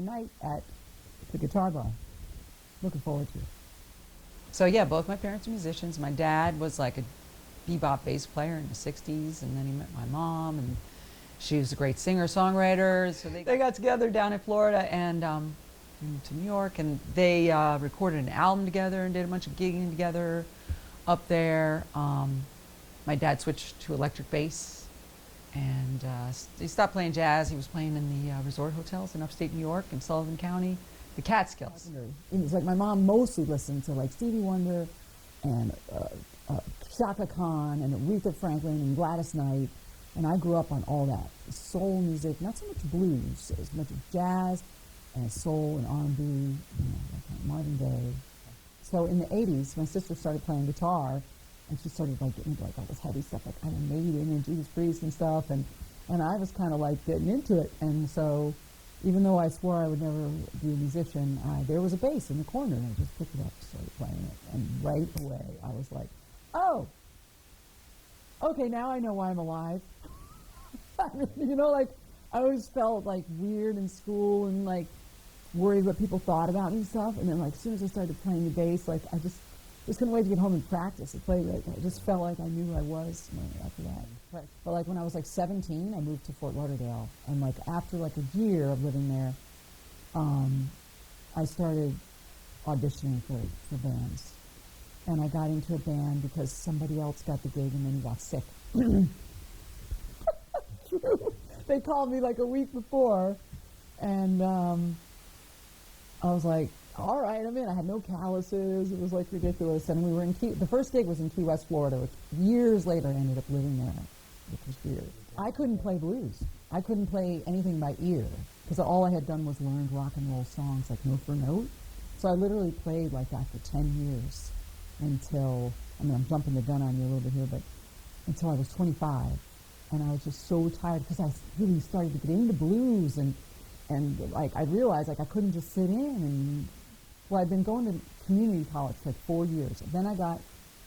night at the guitar bar. Looking forward to it. So yeah, both my parents are musicians. My dad was like a bebop bass player in the 60s, and then he met my mom, and she was a great singer-songwriter. So they got together down in Florida and moved to New York, and they recorded an album together and did a bunch of gigging together up there. My dad switched to electric bass, and he stopped playing jazz. He was playing in the resort hotels in upstate New York in Sullivan County, the Catskills. It was like my mom mostly listened to like Stevie Wonder and Chaka Khan and Aretha Franklin and Gladys Knight, and I grew up on all that soul music, not so much blues, as much as jazz and soul and R&B, like Marvin Gaye. So in the 80s, my sister started playing guitar, and she started like getting into like all this heavy stuff, like Iron Maiden and Judas Priest and stuff, and I was kind of like getting into it. And so, even though I swore I would never be a musician, there was a bass in the corner, and I just picked it up, and started playing it, and right away I was like, oh, okay, now I know why I'm alive. I mean, like I always felt like weird in school and like worried what people thought about me and stuff, and then like as soon as I started playing the bass, like I just couldn't wait to get home and practice and play. Like I just felt like I knew who I was after that. But like when I was like 17, I moved to Fort Lauderdale, and like after like a year of living there, I started auditioning for bands, and I got into a band because somebody else got the gig and then he got sick. True. They called me like a week before, and I was like, all right, I'm in. I had no calluses. It was like ridiculous. And we were in the first gig was in Key West, Florida, which years later I ended up living there, which was weird. I couldn't play blues. I couldn't play anything by ear because all I had done was learned rock and roll songs like note for note. So I literally played like that for 10 years until, I'm jumping the gun on you a little bit here, but until I was 25. And I was just so tired because I really started to get into blues and like I realized like I couldn't just sit in and well, I'd been going to community college for like 4 years. And then I got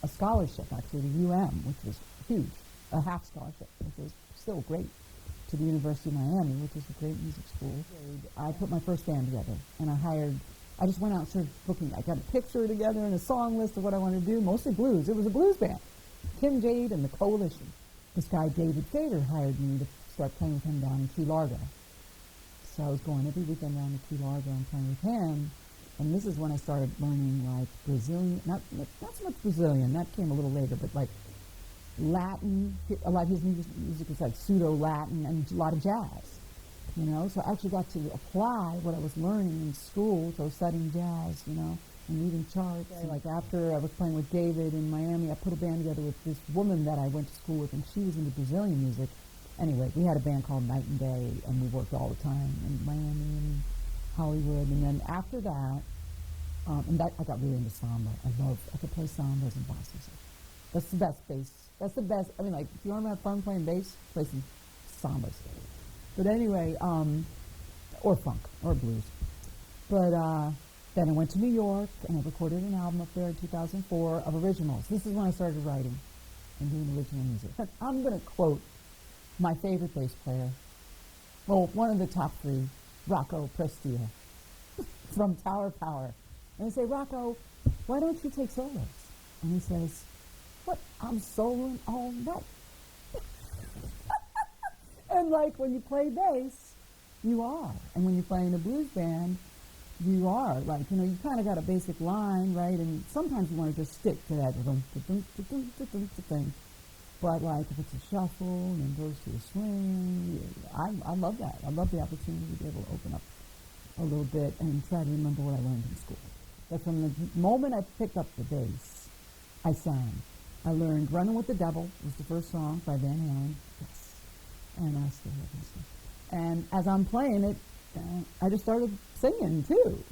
a scholarship actually to UM, which was huge, a half scholarship, which was still great, to the University of Miami, which is a great music school. I put my first band together, and I just went out and started booking. I got a picture together and a song list of what I wanted to do, mostly blues. It was a blues band. Kim Jade and the Coalition. This guy, David Fader, hired me to start playing with him down in Key Largo. So I was going every weekend down to Key Largo and playing with him. And this is when I started learning like Brazilian, not so much Brazilian, that came a little later, but like Latin. A lot of his music was like pseudo-Latin and a lot of jazz, So I actually got to apply what I was learning in school, so studying jazz, and reading charts. Like after I was playing with David in Miami, I put a band together with this woman that I went to school with, and she was into Brazilian music. Anyway, we had a band called Night and Day, and we worked all the time in Miami and Hollywood. And then after that, I got really into samba. I could play sambas and bossas. That's the best bass. That's the best. I mean, like, if you want to have fun playing bass, play some sambas. But anyway, or funk, or blues. But then I went to New York, and I recorded an album up there in 2004 of originals. This is when I started writing and doing original music. I'm going to quote my favorite bass player, well, one of the top three, Rocco Prestia, from Tower Power. And I say, Rocco, why don't you take solos? And he says, what? I'm soloing all night. And like when you play bass, you are. And when you play in a blues band, you are. Like, you kind of got a basic line, right? And sometimes you want to just stick to that thing. But like if it's a shuffle and it goes to a swing, I love that. I love the opportunity to be able to open up a little bit and try to remember what I learned in school. But from the moment I picked up the bass, I sang. I learned "Running with the Devil" was the first song by Van Halen. Yes, and I still love this. And as I'm playing it, I just started singing too.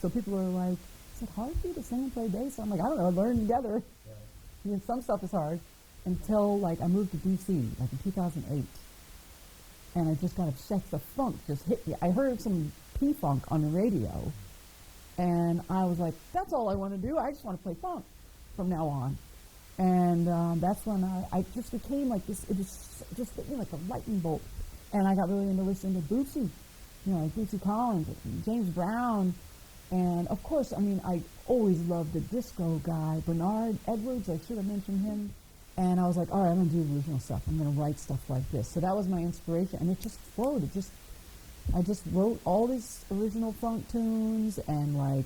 So people are like, "Is it hard for you to sing and play bass?" I'm like, "I don't know. Learn together." Some stuff is hard until like I moved to DC like in 2008, and I just got obsessed. The funk just hit me. I heard some P-funk on the radio, and I was like, "That's all I want to do. I just want to play funk from now on." And that's when I just became like this. It just hit me like a lightning bolt, and I got really into listening to Bootsy you know, like Bootsy Collins, and James Brown, and of course, I mean, I always loved the disco guy, Bernard Edwards. I should have mentioned him. And I was like, all right, I'm gonna do original stuff. I'm gonna write stuff like this. So that was my inspiration, and it just flowed. I just wrote all these original funk tunes and like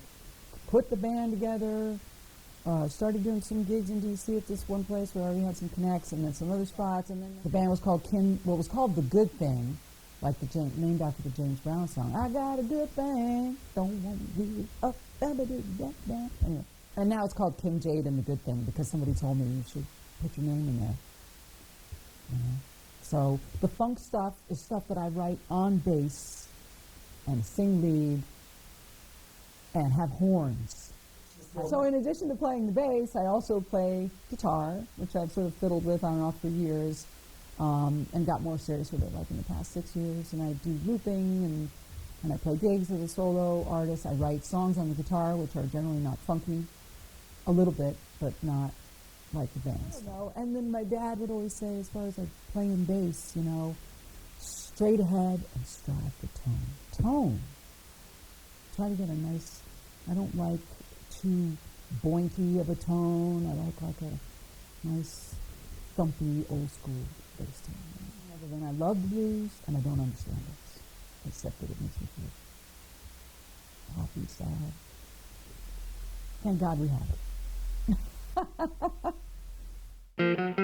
put the band together. Started doing some gigs in D.C. at this one place where I already had some connects, and then some other spots. And then the band was called was called The Good Thing, like named after the James Brown song. I got a good thing, don't want to give it up, anyway. And now it's called Kim Jade and The Good Thing because somebody told me you should put your name in there. You know? So the funk stuff is stuff that I write on bass and sing lead and have horns. So in addition to playing the bass, I also play guitar, which I've sort of fiddled with on and off for years, and got more serious with it like in the past 6 years. And I do looping, and I play gigs as a solo artist. I write songs on the guitar, which are generally not funky, a little bit, but not like the bands. And then my dad would always say, as far as like playing bass, you know, straight ahead and strive for tone. Tone. Try to get a nice, I don't like too boinky of a tone. I like a nice, thumpy, old school bass tone. Other than I love the blues, and I don't understand it, except that it makes me feel happy, sad. Thank God we have it.